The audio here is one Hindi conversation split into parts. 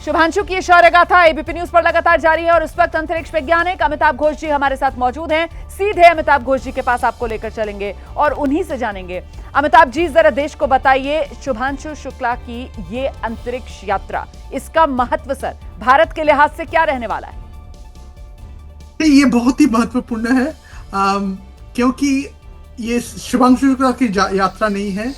शुभांशु की शौर्य गाथा एबीपी न्यूज पर लगातार जारी है और इस वक्त अंतरिक्ष वैज्ञानिक अमिताभ घोष जी हमारे साथ मौजूद हैं। सीधे अमिताभ घोष जी के पास आपको लेकर चलेंगे और उन्हीं से जानेंगे। अमिताभ जी, जरा देश को बताइए, शुभांशु शुक्ला की ये अंतरिक्ष यात्रा, इसका महत्व सर भारत के लिहाज से क्या रहने वाला है? ये बहुत ही महत्वपूर्ण है क्योंकि ये शुभांशु शुक्ला की यात्रा नहीं है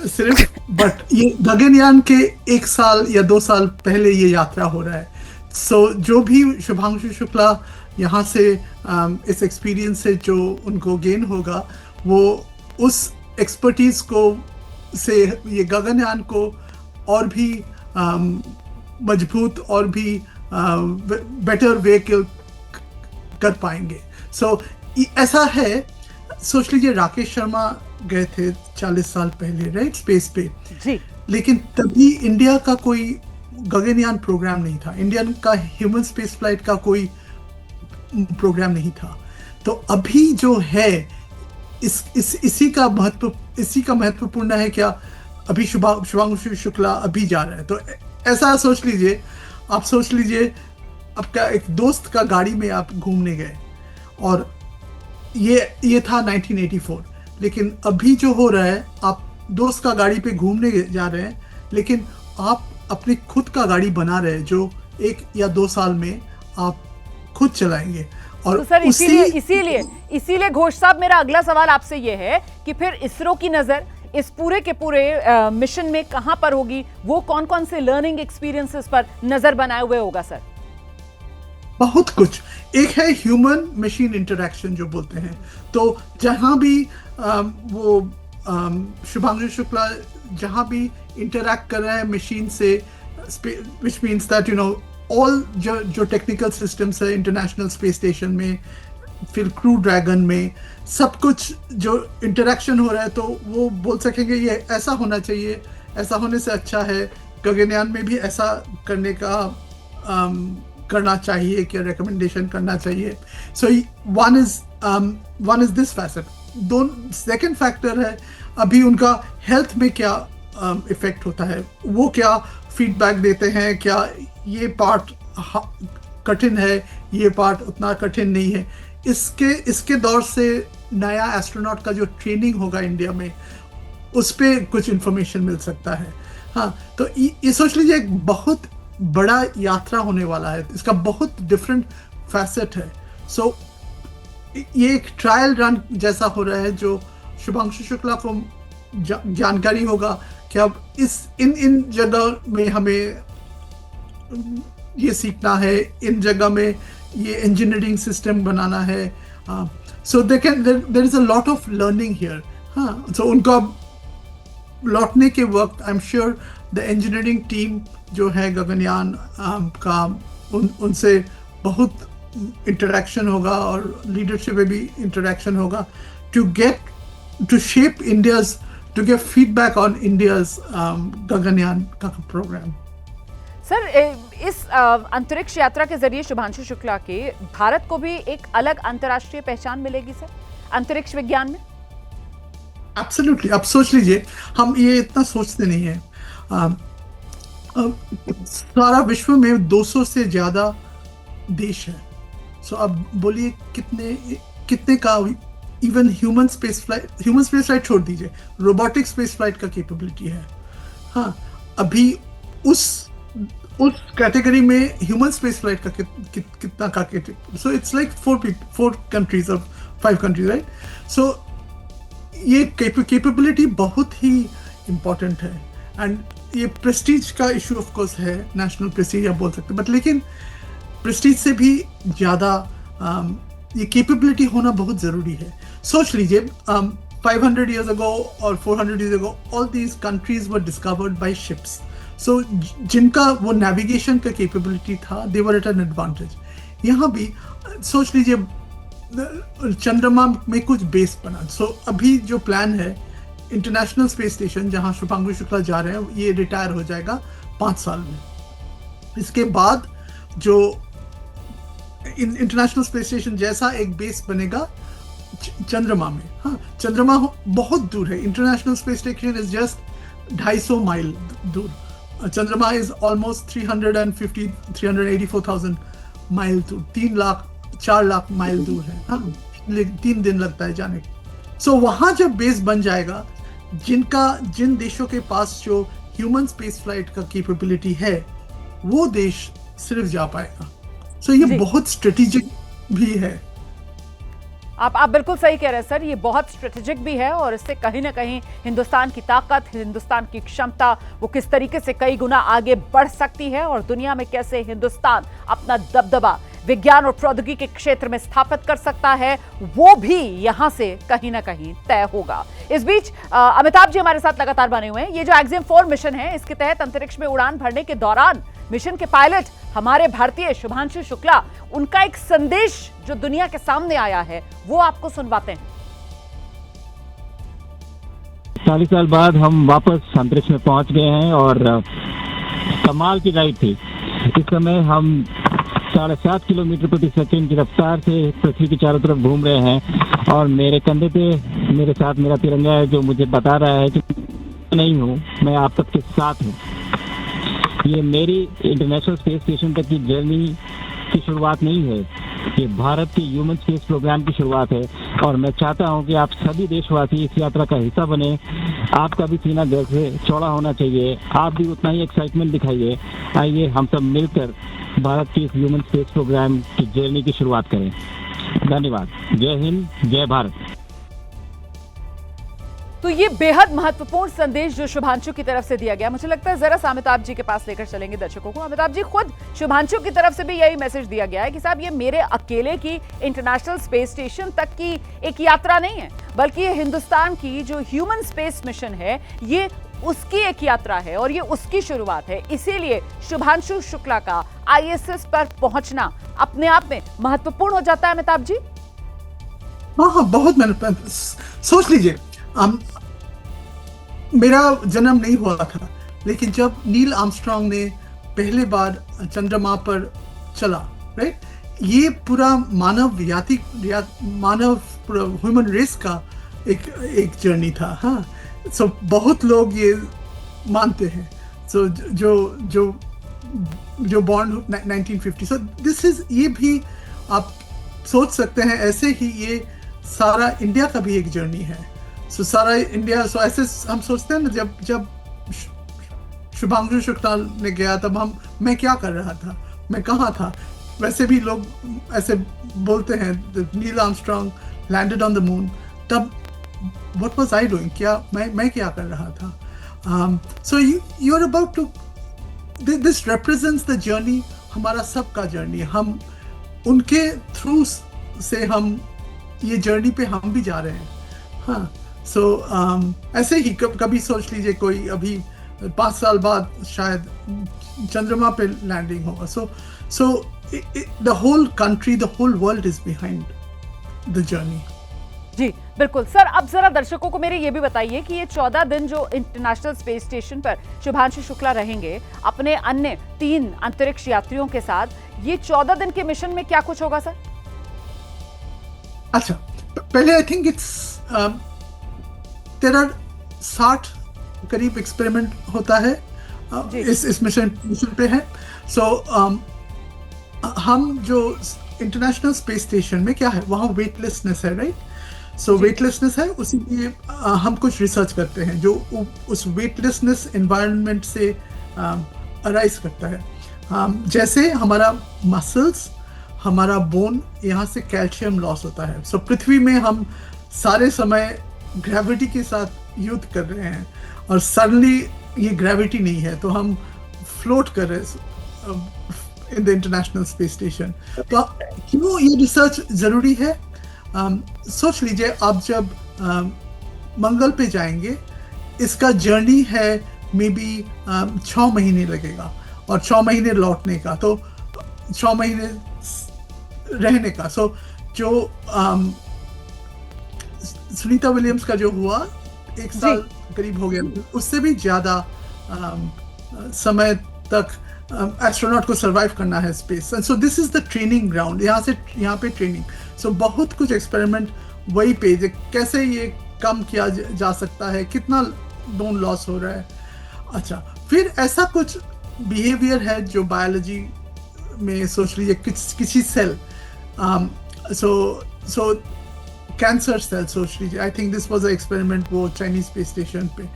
सिर्फ, बट ये गगनयान के 1 साल या 2 साल पहले ये यात्रा हो रहा है। जो भी शुभांशु शुक्ला यहाँ से इस एक्सपीरियंस से जो उनको गेन होगा, वो उस एक्सपर्टीज को से ये गगनयान को और भी मजबूत और भी बेटर व्हीकल कर पाएंगे। ऐसा है, सोच लीजिए राकेश शर्मा गए थे 40 साल पहले, राइट, स्पेस पे जी। लेकिन तभी इंडिया का कोई गगनयान प्रोग्राम नहीं था, इंडियन का ह्यूमन स्पेस फ्लाइट का कोई प्रोग्राम नहीं था। तो अभी जो है इसी का महत्वपूर्ण है क्या, अभी शुभांशु शुक्ला अभी जा रहा है। तो ऐसा सोच लीजिए, आपका एक दोस्त का गाड़ी में आप घूमने गए और ये था 1984, लेकिन अभी जो हो रहा है, आप दोस्त का गाड़ी पे घूमने जा रहे हैं, लेकिन आप अपने खुद का गाड़ी बना रहे हैं जो 1 या 2 साल में आप खुद चलाएंगे। और तो सर इसीलिए घोष साहब, मेरा अगला सवाल आपसे ये है कि फिर इसरो की नजर इस पूरे के पूरे मिशन में कहां पर होगी? वो कौन कौन से लर्निंग एक्सपीरियंसेस पर नजर बनाए हुए होगा सर? बहुत कुछ। एक है ह्यूमन मशीन इंटरेक्शन जो बोलते हैं, तो जहां भी वो शुभांशु शुक्ला जहां भी इंटरैक्ट कर रहे हैं मशीन से, विच मीन्स दैट ऑल जो टेक्निकल सिस्टम्स है इंटरनेशनल स्पेस स्टेशन में, फिर क्रू ड्रैगन में, सब कुछ जो इंटरेक्शन हो रहा है, तो वो बोल सकेंगे ये ऐसा होना चाहिए, ऐसा होने से अच्छा है, गगनयान में भी ऐसा करना चाहिए, क्या रिकमेंडेशन करना चाहिए। So one is this facet. Second factor है अभी उनका हेल्थ में क्या इफेक्ट होता है, वो क्या फीडबैक देते हैं, क्या ये पार्ट कठिन है, ये पार्ट उतना कठिन नहीं है। इसके दौर से नया एस्ट्रोनॉट का जो ट्रेनिंग होगा इंडिया में, उस पर कुछ इंफॉर्मेशन मिल सकता है। हाँ, तो ये सोच लीजिए एक बहुत बड़ा यात्रा होने वाला है, इसका बहुत डिफरेंट फैसेट है। ये एक ट्रायल रन जैसा हो रहा है, जो शुभांशु शुक्ला को जानकारी होगा कि अब इन जगह में हमें ये सीखना है, इन जगह में ये इंजीनियरिंग सिस्टम बनाना है। So there is a lot of learning here. हाँ, सो उनका लौटने के वक्त I am sure the engineering team जो है गगनयान का, उनसे बहुत इंटरेक्शन होगा और लीडरशिप में भी इंटरेक्शन होगा, to shape India's, to get feedback on India's Gaganyaan का प्रोग्राम। सर, इस अंतरिक्ष यात्रा के जरिए शुभांशु शुक्ला के भारत को भी एक अलग अंतर्राष्ट्रीय पहचान मिलेगी सर अंतरिक्ष विज्ञान में? एब्सोल्युटली। अब सोच लीजिए, हम ये इतना सोचते नहीं है, सारा विश्व में 200 से ज्यादा देश है। सो अब बोलिए कितने का इवन ह्यूमन स्पेस फ्लाइट छोड़ दीजिए, रोबोटिक स्पेस फ्लाइट का कैपेबिलिटी है। हाँ, अभी उस कैटेगरी में ह्यूमन स्पेस फ्लाइट का कितना का, सो इट्स लाइक 4 कंट्रीज और 5 कंट्रीज, राइट। सो ये कैपेबिलिटी बहुत ही इम्पोर्टेंट है, एंड ये प्रेस्टीज का इशू ऑफ कोर्स है, नेशनल प्रेस्टीज आप बोल सकते हैं, बट लेकिन प्रेस्टीज से भी ज़्यादा ये कैपेबिलिटी होना बहुत ज़रूरी है। सोच लीजिए, 500 years ago और 400 years ago, all these countries were discovered by ships. So जिनका वो नेविगेशन का कैपेबिलिटी था, they were at an advantage. यहाँ भी सोच लीजिए, चंद्रमा में कुछ बेस बना। सो अभी जो प्लान है, इंटरनेशनल स्पेस स्टेशन जहाँ शुभांशु शुक्ला जा रहे हैं, ये रिटायर हो जाएगा 5 साल में। इसके बाद जो इंटरनेशनल स्पेस स्टेशन जैसा एक बेस बनेगा चंद्रमा में। हाँ, चंद्रमा बहुत दूर है, international space station is just 250 mile दूर। चंद्रमा इज ऑलमोस्ट 350 384,000 माइल दूर, 4 लाख माइल दूर है। हाँ, 3 दिन लगता है जाने को। सो वहां जब बेस बन जाएगा, जिन देशों के पास जो ह्यूमन स्पेस फ्लाइट का कैपेबिलिटी है, वो देश सिर्फ जा पाएगा। सो ये बहुत स्ट्रेटेजिक भी है। आप बिल्कुल सही कह रहे हैं सर, ये बहुत स्ट्रेटेजिक भी है और इससे कहीं ना कहीं हिंदुस्तान की ताकत, हिंदुस्तान की क्षमता, वो किस तरीके से कई गुना आगे बढ़ सकती है और दुनिया में कैसे हिंदुस्तान अपना दबदबा विज्ञान और प्रौद्योगिकी के क्षेत्र में स्थापित कर सकता है, वो भी यहां से कहीं ना कहीं तय होगा। इस बीच अमिताभ जी हमारे साथ लगातार बने हुए हैं। ये जो एक्सिम 4 मिशन है, इसके तहत अंतरिक्ष में उड़ान भरने के दौरान मिशन के पायलट हमारे भारतीय शुभांशु शुक्ला, उनका एक संदेश जो दुनिया के सामने आया है, वो आपको सुनवाते हैं। 40 साल बाद हम वापस अंतरिक्ष में पहुंच गए हैं और कमाल की राइड थी। इस समय हम 7.5 किलोमीटर प्रति सेकंड की रफ्तार से पृथ्वी के चारों तरफ घूम रहे हैं और मेरे कंधे पे मेरे साथ मेरा तिरंगा है, जो मुझे बता रहा है कि नहीं हूँ, मैं आप सबके साथ हूँ। ये मेरी इंटरनेशनल स्पेस स्टेशन तक की जर्नी की शुरुआत नहीं है, ये भारत के ह्यूमन स्पेस प्रोग्राम की शुरुआत है और मैं चाहता हूं कि आप सभी देशवासी इस यात्रा का हिस्सा बने। आपका भी सीना दिल से चौड़ा होना चाहिए, आप भी उतना ही एक्साइटमेंट दिखाइए। आइए हम सब मिलकर भारत के इस ह्यूमन स्पेस प्रोग्राम की जर्नी की शुरुआत करें। धन्यवाद। जय हिंद, जय भारत। तो ये बेहद महत्वपूर्ण संदेश जो शुभांशु की तरफ से दिया गया, मुझे लगता है जरा सा अमिताभ जी के पास लेकर चलेंगे दर्शकों को। अमिताभ जी, खुद शुभांशु की तरफ से भी यही मैसेज दिया गया है कि साहब, ये मेरे अकेले की इंटरनेशनल स्पेस स्टेशन तक की एक यात्रा नहीं है, बल्कि ये हिंदुस्तान की जो ह्यूमन स्पेस मिशन है, ये उसकी एक यात्रा है और ये उसकी शुरुआत है। इसीलिए शुभांशु शुक्ला का ISS पर पहुंचना अपने आप में महत्वपूर्ण हो जाता है। अमिताभ जी, हाँ, बहुत मेहनत। सोच लीजिए, मेरा जन्म नहीं हुआ था, लेकिन जब नील आर्मस्ट्रांग ने पहले बार चंद्रमा पर चला, राइट, ये पूरा मानव ह्यूमन रेस का एक जर्नी था। हाँ, सो बहुत लोग ये मानते हैं। सो जो बॉर्न 1950, सो दिस इज, ये भी आप सोच सकते हैं, ऐसे ही ये सारा इंडिया का भी एक जर्नी है। सो सारा इंडिया, सो ऐसे हम सोचते हैं ना, जब शुभांशु शुक्ला ने गया, तब मैं क्या कर रहा था, मैं कहाँ था। वैसे भी लोग ऐसे बोलते हैं, Neil Armstrong landed on the moon, तब व्हाट वाज आई डूइंग, क्या मैं क्या कर रहा था। So you are about to, this represents the journey, हमारा सबका जर्नी। हम उनके थ्रू से हम ये जर्नी पे हम भी जा रहे हैं। हाँ, सो ऐसे ही कभी सोच लीजिए, कोई अभी 5 साल बाद शायद चंद्रमा पे लैंडिंग होगा। So the whole country, the whole world is behind the journey. जी बिल्कुल सर। अब जरा दर्शकों को मेरे ये भी बताइए कि ये 14 दिन जो इंटरनेशनल स्पेस स्टेशन पर शुभांशु शुक्ला रहेंगे अपने अन्य 3 अंतरिक्ष यात्रियों के साथ, ये 14 दिन के मिशन में क्या कुछ होगा सर? अच्छा, पहले I think it's there are 60 करीब एक्सपेरिमेंट होता है इस मिशन पे है। सो हम जो इंटरनेशनल स्पेस स्टेशन में क्या है, वहाँ वेटलेसनेस है, राइट। सो वेटलेसनेस है, उसी लिए हम कुछ रिसर्च करते हैं जो उस वेटलेसनेस एनवायरनमेंट से अराइज करता है। जैसे हमारा मसल्स, हमारा बोन, यहाँ से कैल्शियम लॉस होता है। सो पृथ्वी में हम सारे समय ग्रेविटी के साथ युद्ध कर रहे हैं और सडनली ये ग्रेविटी नहीं है, तो हम फ्लोट कर रहे हैं in the international space station. तो क्यों ये रिसर्च जरूरी है? सोच लीजिए, आप जब मंगल पे जाएंगे, इसका जर्नी है मे बी 6 महीने लगेगा और 6 महीने लौटने का, तो 6 महीने रहने का। सो जो सुनीता विलियम्स का जो हुआ 1 साल करीब हो गया, उससे भी ज्यादा समय तक एस्ट्रोनॉट को सरवाइव करना है space. So this is the training ground, यहाँ पे ट्रेनिंग। सो बहुत कुछ एक्सपेरिमेंट वही पे, कैसे ये कम किया जा सकता है, कितना बोन लॉस हो रहा है। अच्छा, फिर ऐसा कुछ बिहेवियर है जो बायोलॉजी में सोच लीजिए किसी सेल, सो सो कैंसर सेल सोच लीजिए, I think this was a experiment वो चाइनीज स्पेस स्टेशन पे,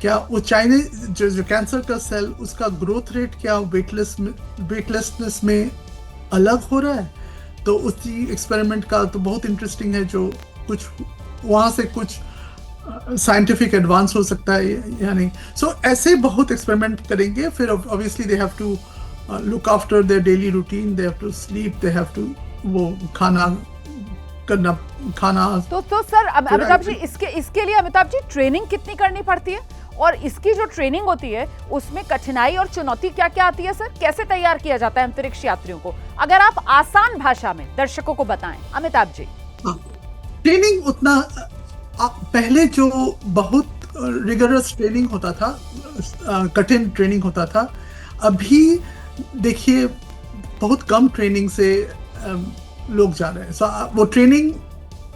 क्या वो चाइनीज जो कैंसर का सेल उसका ग्रोथ रेट क्या वेटलेसनेस में अलग हो रहा है। तो उसी एक्सपेरिमेंट का तो बहुत इंटरेस्टिंग है, जो कुछ वहाँ से कुछ साइंटिफिक एडवांस हो सकता है या नहीं। सो ऐसे बहुत एक्सपेरिमेंट करेंगे। फिर obviously they have to look after their daily routine, they have to sleep, they have to वो खाना करना खाना। तो सर अमिताभ जी, इसके लिए अमिताभ जी ट्रेनिंग कितनी करनी पड़ती है, और इसकी जो ट्रेनिंग होती है उसमें कठिनाई और चुनौती क्या क्या आती है सर? कैसे तैयार किया जाता है अंतरिक्ष यात्रियों को, अगर आप आसान भाषा में दर्शकों को बताएं अमिताभ जी। ट्रेनिंग उतना पहले जो बहुत रिगरस ट्रेनिंग होता था, कठिन ट्रेनिंग होता था, अभी देखिए बहुत कम ट्रेनिंग से लोग जा रहे हैं। सो वो ट्रेनिंग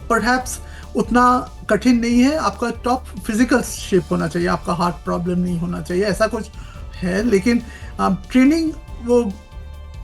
परहैप्स उतना कठिन नहीं है। आपका टॉप फिजिकल शेप होना चाहिए, आपका हार्ट प्रॉब्लम नहीं होना चाहिए, ऐसा कुछ है, लेकिन ट्रेनिंग वो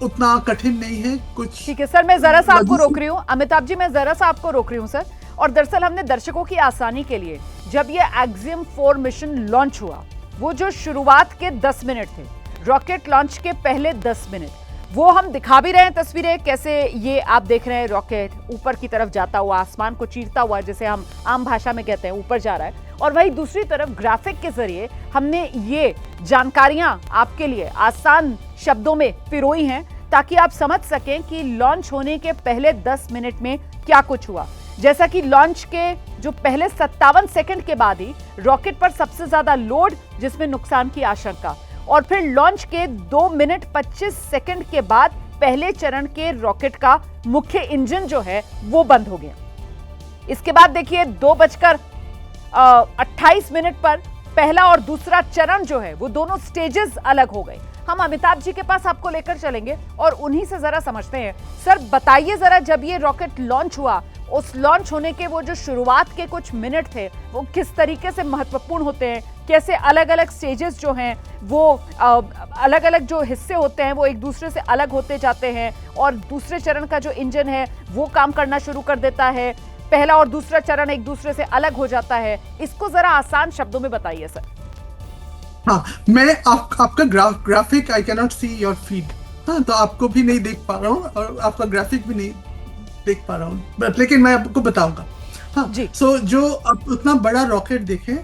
उतना कठिन नहीं है कुछ। ठीक है सर, मैं जरा सा आपको रोक रही हूँ अमिताभ जी, मैं जरा सा आपको रोक रही हूँ सर। और दरअसल हमने दर्शकों की आसानी के लिए जब ये एक्सियम 4 मिशन लॉन्च हुआ, वो जो शुरुआत के 10 मिनट थे, रॉकेट लॉन्च के पहले 10 मिनट, वो हम दिखा भी रहे हैं तस्वीरें, कैसे ये आप देख रहे हैं रॉकेट ऊपर की तरफ जाता हुआ, आसमान को चीरता हुआ, जैसे हम आम भाषा में कहते हैं ऊपर जा रहा है। और वही दूसरी तरफ ग्राफिक के जरिए हमने ये जानकारियां आपके लिए आसान शब्दों में पिरोई हैं, ताकि आप समझ सकें कि लॉन्च होने के पहले 10 मिनट में क्या कुछ हुआ। जैसा कि लॉन्च के जो पहले 57 सेकंड के बाद ही रॉकेट पर सबसे ज्यादा लोड, जिसमें नुकसान की आशंका, और फिर लॉन्च के 2 मिनट 25 सेकंड के बाद पहले चरण के रॉकेट का मुख्य इंजन जो है वो बंद हो गया। इसके बाद देखिए 2:28 पर पहला और दूसरा चरण जो है वो दोनों स्टेजेस अलग हो गए। हम अमिताभ जी के पास आपको लेकर चलेंगे और उन्हीं से जरा समझते हैं। सर बताइए जरा, जब ये रॉकेट लॉन्च हुआ, उस लॉन्च होने के वो जो शुरुआत के कुछ मिनट थे वो किस तरीके से महत्वपूर्ण होते हैं, कैसे अलग अलग स्टेजेस जो हैं वो अलग अलग जो हिस्से होते हैं वो एक दूसरे से अलग होते जाते हैं, और दूसरे चरण का जो इंजन है वो काम करना शुरू कर देता है, पहला और दूसरा चरण एक दूसरे से अलग हो जाता है। इसको जरा आसान शब्दों में बताइए सर। हाँ, मैं आपका graphic I can not see your feed, हाँ, तो आपको भी नहीं देख पा रहा हूँ और आपका ग्राफिक भी नहीं देख पा रहा हूँ, लेकिन मैं आपको बताऊंगा। हाँ जी। सो जो आप उतना बड़ा रॉकेट देखें,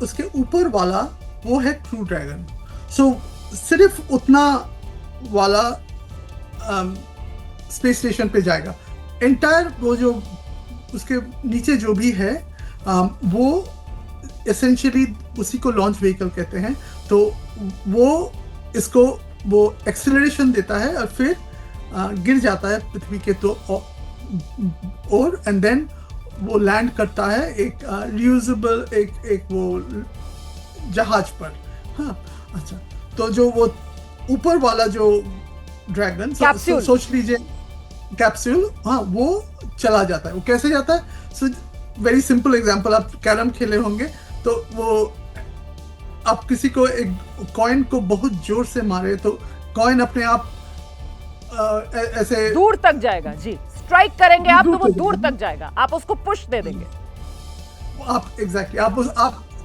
उसके ऊपर वाला वो है क्रू ड्रैगन। सो सिर्फ उतना वाला स्पेस स्टेशन पे जाएगा। एंटायर वो जो उसके नीचे जो भी है वो एसेंशियली उसी को लॉन्च व्हीकल कहते हैं। तो वो इसको वो एक्सेलरेशन देता है और फिर गिर जाता है पृथ्वी के तो और एंड देन वो लैंड करता है एक रियूजेबल एक वो जहाज पर। हाँ, अच्छा, तो जो वो ऊपर वाला जो ड्रैगन सोच लीजिए कैप्सूल, हाँ, वो चला जाता है। वो कैसे जाता है? सो वेरी सिंपल एग्जांपल, आप कैरम खेले होंगे तो वो आप किसी को एक कॉइन को बहुत जोर से मारे तो कॉइन अपने आप ऐसे दूर तक जाएगा। जी, स्ट्राइक करेंगे आप तो वो दूर तक जाएगा, आप उसको पुश दे देंगे। आप एग्जैक्टली आप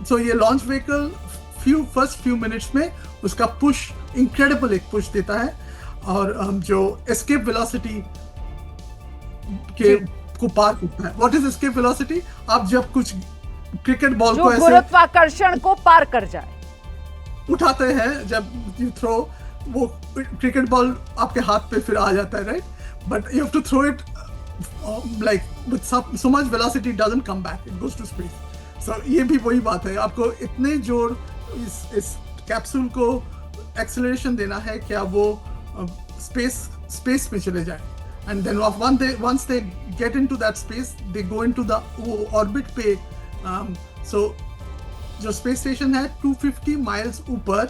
सो ये launch vehicle first few minutes में उसका पुश इनक्रेडिबल एक पुश देता है, और जो एस्केप वेलोसिटी के को पार करता है। What is escape velocity? आप जब कुछ क्रिकेट बॉल को ऐसे गुरुत्वाकर्षण को पार कर जाए, उठाते हैं, जब यू थ्रो, वो क्रिकेट बॉल आपके हाथ पे फिर आ जाता है, right? But you have to throw it like with so much velocity, it doesn't come back, it goes to space. सो ये भी वही बात है, आपको इतने जोर इस कैप्सूल को एक्सेलरेशन देना है क्या वो स्पेस में चले जाए। And then once they get into that space, they go into the orbit पे। so जो स्पेस स्टेशन है 250 माइल्स ऊपर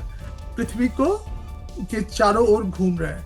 पृथ्वी को के चारों ओर घूम रहा है।